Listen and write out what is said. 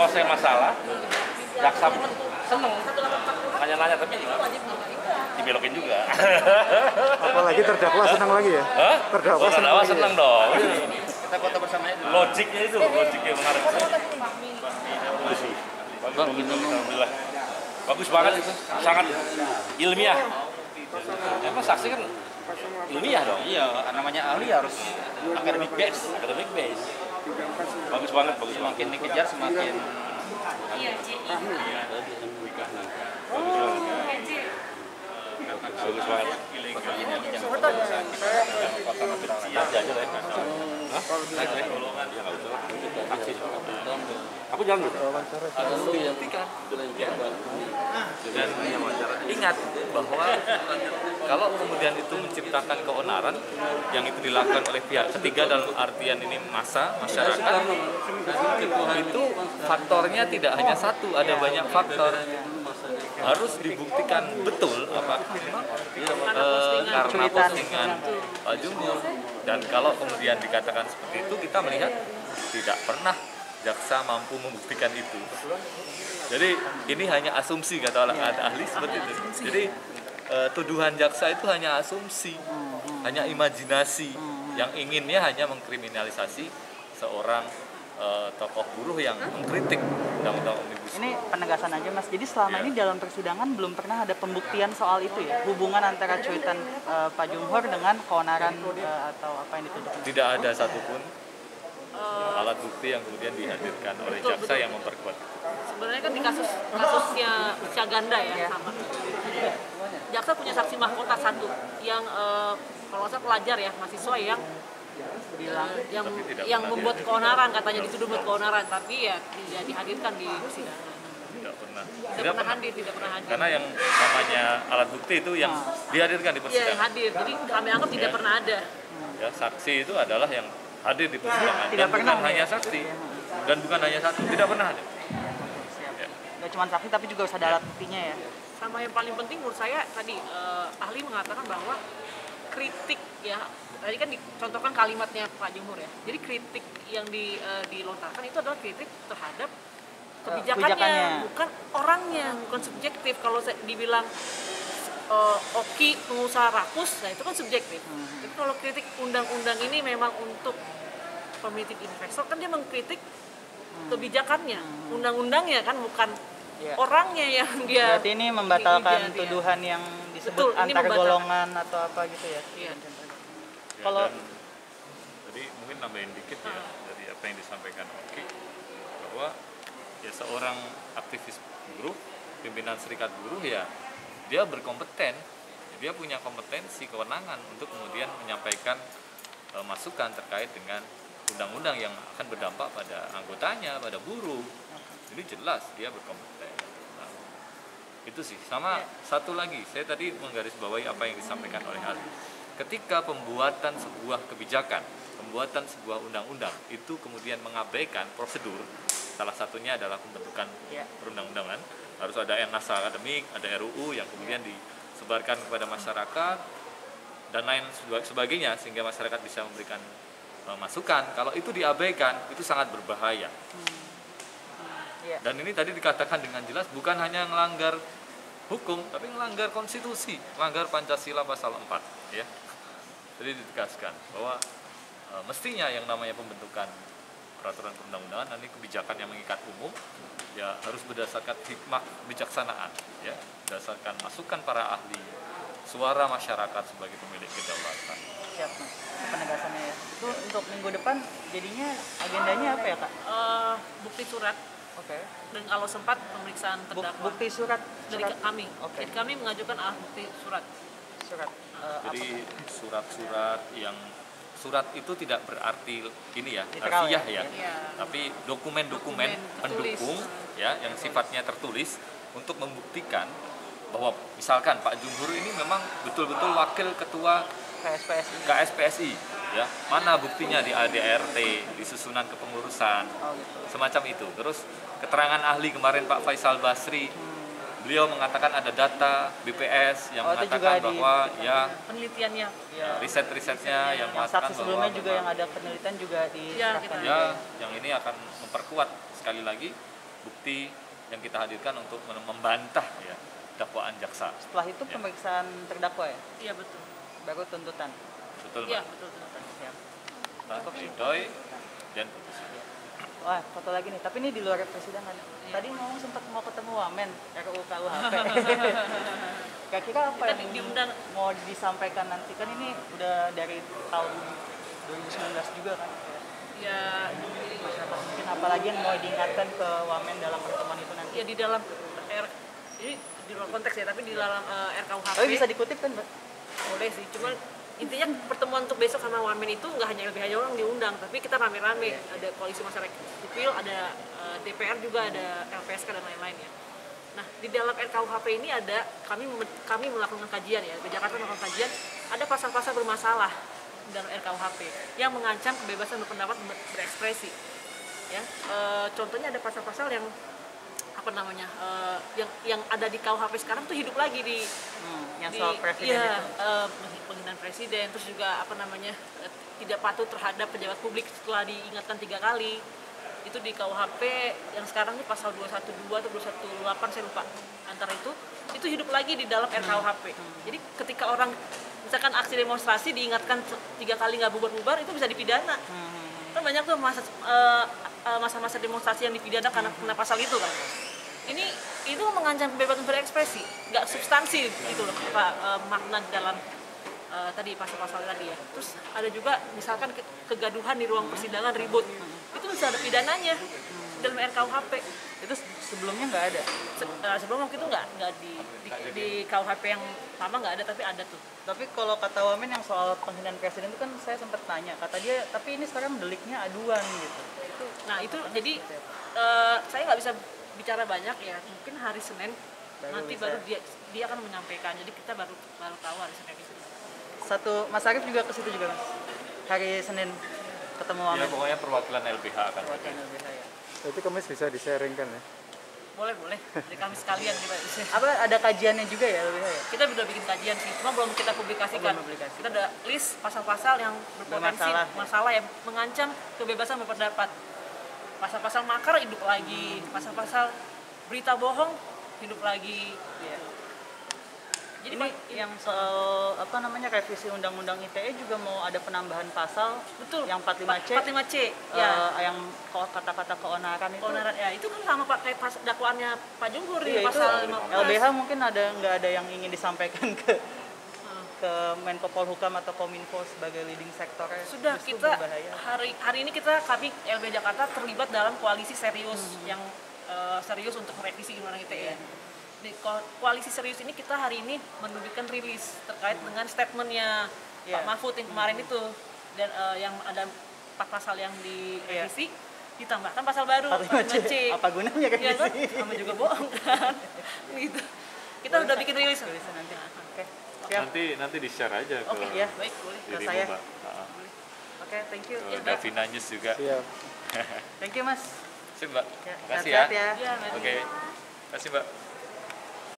menguasai masalah, jaksa seneng nanya-nanya tapi dibelokin juga. Apalagi terdakwa senang lagi ya? Hah? Terdakwa seneng dong. Kita foto bersamanya dulu. Logiknya itu, logiknya menarik. Alhamdulillah. Bagus banget itu, sangat ilmiah. Emang saksi kan ilmiah dong? Iya, namanya ahli harus academic base. Academic base. Bagus banget, bagus banget. Semakin dikejar semakin Iya, JI. Bagus banget. Aku jalan dulu. Dan ingat bahwa kalau kemudian itu menciptakan keonaran yang itu dilakukan oleh pihak ketiga dalam artian ini masyarakat, itu faktornya tidak hanya satu, ada banyak faktor. Harus dibuktikan betul apakah memang karena postingan Pak Jumhur. Dan kalau kemudian dikatakan seperti itu, kita melihat tidak pernah jaksa mampu membuktikan itu. Jadi ini hanya asumsi, kata ahli seperti itu. Jadi tuduhan jaksa itu hanya asumsi, hanya imajinasi, yang inginnya hanya mengkriminalisasi seorang tokoh buruh yang mengkritik undang-undang omnibus. Ini penegasan aja Mas, jadi selama ini dalam persidangan belum pernah ada pembuktian soal itu ya? Hubungan antara cuitan Pak Jumhur dengan keonaran atau apa yang dituduhkan? Tidak ada satupun alat bukti yang kemudian dihadirkan oleh jaksa yang memperkuat. Sebenarnya kan di kasusnya Syaganda ya, sama. Jaksa punya saksi mahkota satu yang kalau nggak salah pelajar ya, mahasiswa yang bilang yang membuat keonaran, katanya dituduh buat keonaran, tapi ya tidak dihadirkan di persidangan. Tidak pernah hadir. Karena yang namanya alat bukti itu yang dihadirkan di Iya, persidangan. yang hadir. Jadi kami anggap tidak pernah ada. Ya, saksi itu adalah yang hadir di persidangan. Tidak Dan pernah bukan hanya saksi. Dan bukan hanya satu, tidak pernah ada. Ya. Nggak cuma saksi tapi juga harus ada alat buktinya ya. Sama yang paling penting menurut saya tadi ahli mengatakan bahwa kritik ya, tadi kan dicontohkan kalimatnya Pak Jumhur ya. Jadi kritik yang dilontarkan itu adalah kritik terhadap kebijakannya, bukan orangnya, bukan subjektif. Kalau dibilang Oki pengusaha rakus, nah itu kan subjektif. Tapi kalau kritik undang-undang ini memang untuk pemilik investor, kan dia mengkritik kebijakannya, undang-undangnya kan, bukan orangnya yang dia. Berarti ini membatalkan tuduhan yang disebut antar golongan atau apa gitu ya? Iya. Kalau tadi mungkin nambahin dikit ya dari apa yang disampaikan Oki, bahwa ya seorang aktivis buruh, pimpinan serikat buruh ya dia berkompeten, dia punya kompetensi, kewenangan untuk kemudian menyampaikan masukan terkait dengan undang-undang yang akan berdampak pada anggotanya, pada buruh. Jadi jelas dia berkompeten. Nah, itu sih. Sama satu lagi, saya tadi menggarisbawahi apa yang disampaikan oleh ahli. Ketika pembuatan sebuah kebijakan, pembuatan sebuah undang-undang itu kemudian mengabaikan prosedur, salah satunya adalah pembentukan perundang-undangan, harus ada naskah akademik, ada RUU yang kemudian disebarkan kepada masyarakat dan lain sebagainya sehingga masyarakat bisa memberikan masukan. Kalau itu diabaikan, itu sangat berbahaya. Dan ini tadi dikatakan dengan jelas bukan hanya melanggar hukum, tapi melanggar konstitusi, melanggar Pancasila pasal 4 ya. Jadi ditegaskan bahwa mestinya yang namanya pembentukan peraturan perundang-undangan, nanti kebijakan yang mengikat umum ya harus berdasarkan hikmah kebijaksanaan ya, berdasarkan masukan para ahli, suara masyarakat sebagai pemilik kedaulatan. Siap Mas, penegasannya ya. Itu untuk minggu depan jadinya agendanya apa ya Kak? Bukti surat. Oke. Dan kalau sempat pemeriksaan terdakwa. Bukti surat dari kami. Oke. Jadi kami mengajukan alat bukti surat. Jadi surat-surat yang surat itu tidak berarti ini ya, literal harfiah ya. Tapi dokumen-dokumen pendukung ya yang sifatnya tertulis untuk membuktikan bahwa misalkan Pak Jumhur ini memang betul-betul wakil ketua KSPSI ya, mana buktinya di ADRT, di susunan kepengurusan, semacam itu. Terus keterangan ahli kemarin Pak Faisal Basri, beliau mengatakan ada data BPS yang mengatakan bahwa ya penelitiannya, riset-risetnya yang mengatakan saksi sebelumnya juga yang ada penelitian juga di ya, yang ini akan memperkuat sekali lagi bukti yang kita hadirkan untuk membantah ya dakwaan jaksa. Setelah itu Ya. pemeriksaan terdakwa ya, Iya betul. baru tuntutan. Betul, Iya Mbak. betul tuntutan. Ya. Nah, pledoi dan putusan. Wah, foto lagi nih. Tapi ini di luar persidangan. Tadi ngomong sempat mau ketemu Wamen RUU KUHP. Kira-kira apa Kita yang diundang. mau disampaikan nanti? Kan ini udah dari tahun 2019 juga kan. Ya, Masyarakat mungkin apalagi yang mau diingatkan ke Wamen dalam pertemuan itu nanti. ya di dalam ini di luar konteks ya, tapi di dalam RKUHP Tapi bisa dikutip kan, Mbak? boleh sih. Cuman intinya pertemuan untuk besok sama Wamen itu nggak hanya LBH orang diundang, tapi kita rame-rame. Ada koalisi masyarakat sipil, ada DPR juga, ada LPSK dan lain-lain ya. Nah, di dalam RKUHP ini ada kami melakukan kajian ya, di Jakarta melakukan kajian, ada pasal-pasal bermasalah dalam RKUHP yang mengancam kebebasan berpendapat berekspresi. Ya, contohnya ada pasal-pasal yang apa namanya, yang ada di KUHP sekarang tuh hidup lagi Yang soal presiden iya, itu. penghinaan presiden, terus juga apa namanya, tidak patuh terhadap pejabat publik setelah diingatkan 3 kali. Itu di KUHP yang sekarang ini pasal 212 atau 218 saya lupa, antara itu hidup lagi di dalam RKUHP. Jadi ketika orang misalkan aksi demonstrasi diingatkan 3 kali nggak bubar-bubar, itu bisa dipidana. Kan banyak tuh masa-masa demonstrasi yang dipidana karena kena pasal itu kan. Itu mengancam kebebasan berekspresi, nggak substansi itu loh makna dalam tadi pasal-pasal tadi ya. Terus ada juga misalkan kegaduhan di ruang persidangan ribut, itu bisa ada pidananya dalam RKUHP. Itu sebelumnya nggak ada. Sebelum waktu itu nggak di KUHP yang lama nggak ada, tapi ada tuh. Tapi kalau kata Wamen yang soal penghinaan presiden itu kan saya sempat tanya, kata dia, tapi ini sekarang deliknya aduan gitu. Nah itu jadi saya nggak bisa bicara banyak ya, mungkin hari Senin nanti baru dia akan menyampaikan, jadi kita baru tahu hari Senin itu. Mas Arief juga ke situ juga, Mas. Hari Senin ketemu Ya Wamen. pokoknya perwakilan LBH akan. Perwakilan LBH ya. Itu Kamis bisa di-sharingkan ya. Boleh dari kami sekalian kita. Apa ada kajiannya juga ya LBH ya? Kita udah bikin kajian sih, cuma belum kita publikasikan. Belum publikasi. Kita ada list pasal-pasal yang berpotensi masalah yang mengancam kebebasan berpendapat. Pasal-pasal makar hidup lagi, pasal-pasal berita bohong hidup lagi. Iya. Jadi Ini yang soal apa namanya revisi Undang-Undang ITE juga mau ada penambahan pasal betul. yang 45C. 45C ya. Yang kata-kata keonaran itu. Keonaran ya, itu kan sama Pak kayak dakwaannya Pak Jumhur Iya, di itu pasal 15. LBH mungkin nggak ada yang ingin disampaikan ke Menko Polhukam atau Kominfo sebagai leading sektornya. Sudah Justru kita berbahaya. hari ini kami LBH Jakarta terlibat dalam koalisi serius yang serius untuk merevisi Undang-Undang ITE. Di koalisi serius ini kita hari ini menerbitkan rilis terkait dengan statementnya Pak Mahfud yang kemarin itu, dan yang ada 4 pasal yang direvisi ditambahkan pasal baru 45C. Apa gunanya Ya kan? revisi? Sama juga bohong kan. Gitu. Kita udah bikin rilis. Tulisan nanti. Oke. Siap. Nanti di-share aja ke Oke, ya. baik, boleh. Ke dirimu, saya. Mbak. Oke, thank you. Ke Davina News juga. Siap. Thank you, Mas. Sip, Mbak. Ya, Makasih ya. sehat-sehat ya. Iya, Mbak. Oke. Makasih, Mbak.